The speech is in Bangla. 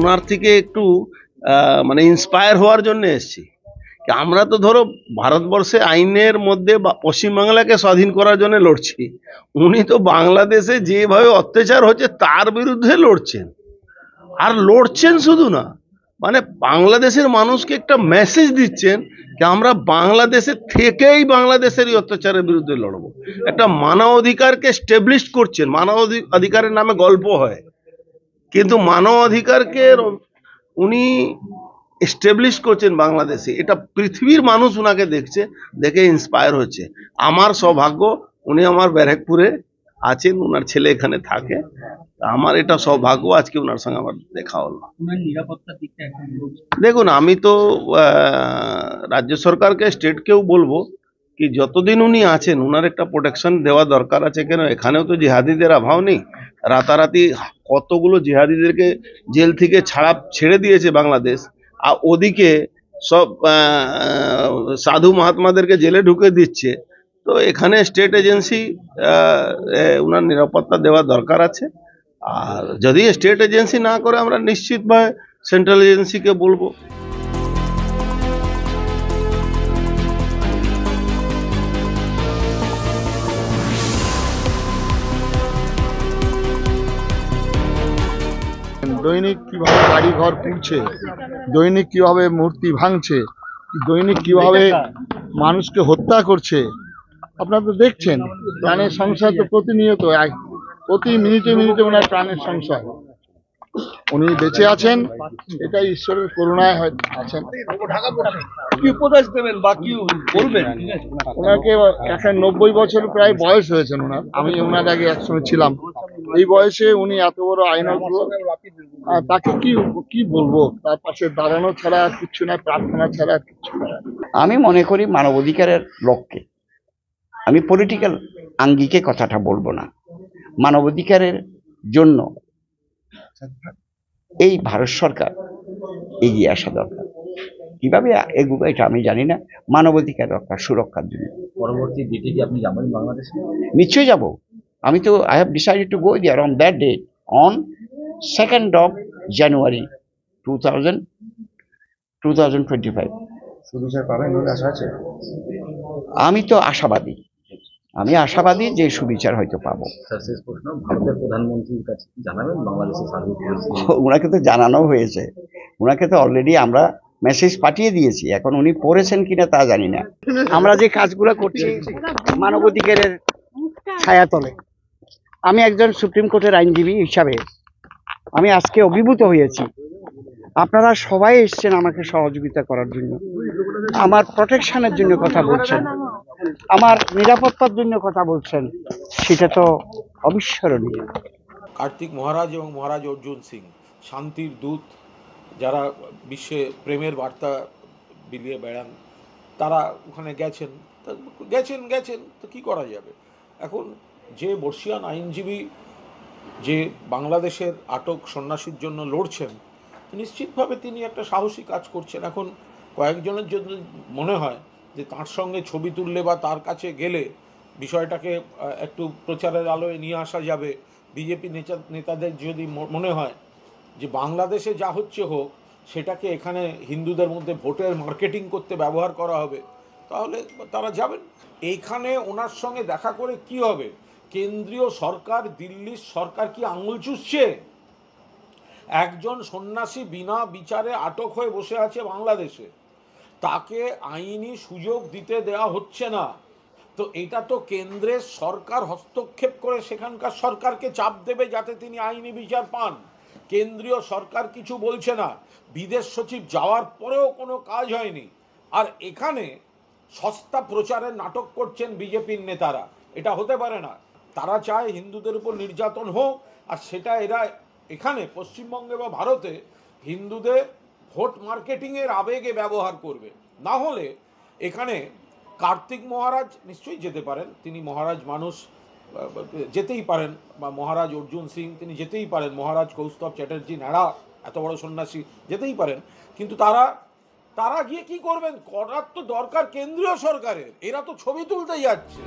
ওনার থেকে একটু মানে ইন্সপায়ার হওয়ার জন্য এসেছি। আমরা তো ধরো ভারতবর্ষে আইনের মধ্যে পশ্চিমবাংলাকে স্বাধীন করার জন্য লড়ছি, উনি তো বাংলাদেশে যেভাবে অত্যাচার হচ্ছে তার বিরুদ্ধে লড়ছেন। আর লড়ছেন শুধু না, মানে বাংলাদেশের মানুষকে একটা মেসেজ দিচ্ছেন যে আমরা বাংলাদেশে থেকেই বাংলাদেশের এই অত্যাচারের বিরুদ্ধে লড়বো। একটা মানব অধিকারকে স্টেবলিশ করছেন। মানব অধিকারের নামে গল্প হয়, কিন্তু মানব অধিকারকে উনি এস্টাবলিশ করছেন বাংলাদেশে। এটা পৃথিবীর মানুষ উনাকে দেখছে, দেখে ইন্সপায়ার হচ্ছে। আমার সৌভাগ্য উনি আমার ব্যারাকপুরে আছেন, উনার ছেলে এখানে থাকে, আমার এটা সৌভাগ্য আজকে উনার সঙ্গে আমার দেখা হলো। দেখুন, আমি তো রাজ্য সরকারকে, স্টেটকেও বলবো কি যতদিন উনি আছেন উনার একটা প্রোটেকশন দেওয়া দরকার আছে। কেন এখানেও তো জিহাদিদের অভাব নেই। রাতারাতি কতগুলো জিহাদিদেরকে জেল থেকে ছেড়ে দিয়েছে বাংলাদেশ, আর ওদিকে সব সাধু মহাত্মাদেরকে জেলে ঢুকে দিচ্ছে। তো এখানে স্টেট এজেন্সি উনার নিরাপত্তা দেওয়া দরকার আছে। আর যদি স্টেট এজেন্সি না করে আমরা নিশ্চিতভাবে সেন্ট্রাল এজেন্সিকে বলবো। দৈনিক কিভাবে বাড়ি ঘর পুড়ছে, দৈনিক কিভাবে মূর্তি ভাঙছে, দৈনিক কিভাবে মানুষকে হত্যা করছে, আপনারা তো দেখছেন। প্রাণের সংশয় তো প্রতিনিয়ত, প্রতি মিনিটে মিনিটে ওনার প্রাণের সংশয়। উনি বেঁচে আছেন, এটাই ঈশ্বরের করুণায় আছেন। কি উপদেশ দেবেন বা কি বলবেন? ওনাকে এখন 90 বছর প্রায় বয়স হয়েছেন ওনার। আমি ওনার আগে একসঙ্গে ছিলাম। এই বয়সে উনি এত বড় আইনজ্ঞ, তাকে কি বলবো? তার পাশে দাঁড়ানো ছাড়া আর কিচ্ছু না, প্রার্থনা ছাড়া আর কিচ্ছু না। আমি মনে করি মানবাধিকারের লক্ষ্যে, আমি পলিটিক্যাল আঙ্গিকে কথাটা বলবো না, মানবাধিকারের জন্য এই ভারত সরকার এগিয়ে আসা দরকার। কিভাবে এগুলো এটা আমি জানি না। মানবাধিকার রক্ষা, সুরক্ষার জন্য পরবর্তী ডেটে কি আপনি যাবেন বাংলাদেশে? নিশ্চয়ই যাব। আমি তো I have decided to go there on that day, on 2nd of January 2025। সুবিচার পাবেন বলে আশা আছে? আমি তো আশাবাদী, যে সুবিচার হয়তো পাবো। শেষ প্রশ্ন, ভারতের প্রধানমন্ত্রীর কাছে জানাবেন বাংলাদেশের সার্বিক পরিস্থিতি? ওনাকে তো জানানো হয়েছে, ওনাকে তো অলরেডি আমরা মেসেজ পাঠিয়ে দিয়েছি। এখন উনি পড়েছেন কিনা তা জানি না। আমরা যে কাজগুলো করছি মানবাধিকারের ছায়াতলে, আমি একজন সুপ্রিম কোর্টের আইনজীবী হিসাবে আমি আজকে অভিভূত হয়েছি। আপনারা সবাই এসেছেন আমাকে সহযোগিতা করার জন্য, আমার প্রোটেকশনের জন্য কথা বলছেন, আমার নিরাপত্তার জন্য কথা বলছেন, সেটা তো অবিস্মরণীয়। কার্তিক মহারাজ এবং মহারাজ অর্জুন সিং শান্তির দূত, যারা বিশ্বে প্রেমের বার্তা বিলিয়ে বেড়ান, তারা ওখানে গেছেন তো কী করা যাবে? এখন যে বর্ষিয়ান আইনজীবী যে বাংলাদেশের আটক সন্ন্যাসীর জন্য লড়ছেন, নিশ্চিতভাবে তিনি একটা সাহসী কাজ করছেন। এখন কয়েকজনের যদি মনে হয় যে তার সঙ্গে ছবি তুললে বা তার কাছে গেলে বিষয়টাকে একটু প্রচারের আলোয় নিয়ে আসা যাবে, বিজেপি নেতাদের যদি মনে হয় যে বাংলাদেশে যা হচ্ছে হোক, সেটাকে এখানে হিন্দুদের মধ্যে ভোটের মার্কেটিং করতে ব্যবহার করা হবে, তাহলে তারা যাবেন। এইখানে ওনার সঙ্গে দেখা করে কি হবে? কেন্দ্রীয় সরকার, দিল্লির সরকার কি আঙুল চুষছে? একজন সন্ন্যাসী বিনা বিচারে আটক হয়ে বসে আছে বাংলাদেশে, তাকে আইনি সুযোগ দিতে দেওয়া হচ্ছে না। তো এটা তো কেন্দ্রের সরকার হস্তক্ষেপ করে সেখানকার সরকারকে চাপ দেবে যাতে তিনি আইনি বিচার পান। কেন্দ্রীয় সরকার কিছু বলছে না, বিদেশ সচিব যাওয়ার পরেও কোনো কাজ হয়নি। আর এখানে সস্তা প্রচারের নাটক করছেন বিজেপির নেতারা। এটা হতে পারে না। তারা চায় হিন্দুদের উপর নির্যাতন হোক, আর সেটা এরা এখানে পশ্চিমবঙ্গে বা ভারতে হিন্দুদের ভোট মার্কেটিংয়ের আবেগে ব্যবহার করবে। না হলে এখানে কার্তিক মহারাজ নিশ্চয়ই যেতে পারেন, তিনি মহারাজ মানুষ, যেতেই পারেন, বা মহারাজ অর্জুন সিং তিনি যেতেই পারেন, মহারাজ কৌস্তভ চ্যাটার্জি ন্যাড়া এত বড় সন্ন্যাসী যেতেই পারেন, কিন্তু তারা গিয়ে কি করবেন? করার তো দরকার কেন্দ্রীয় সরকারের। এরা তো ছবি তুলতে যাচ্ছে।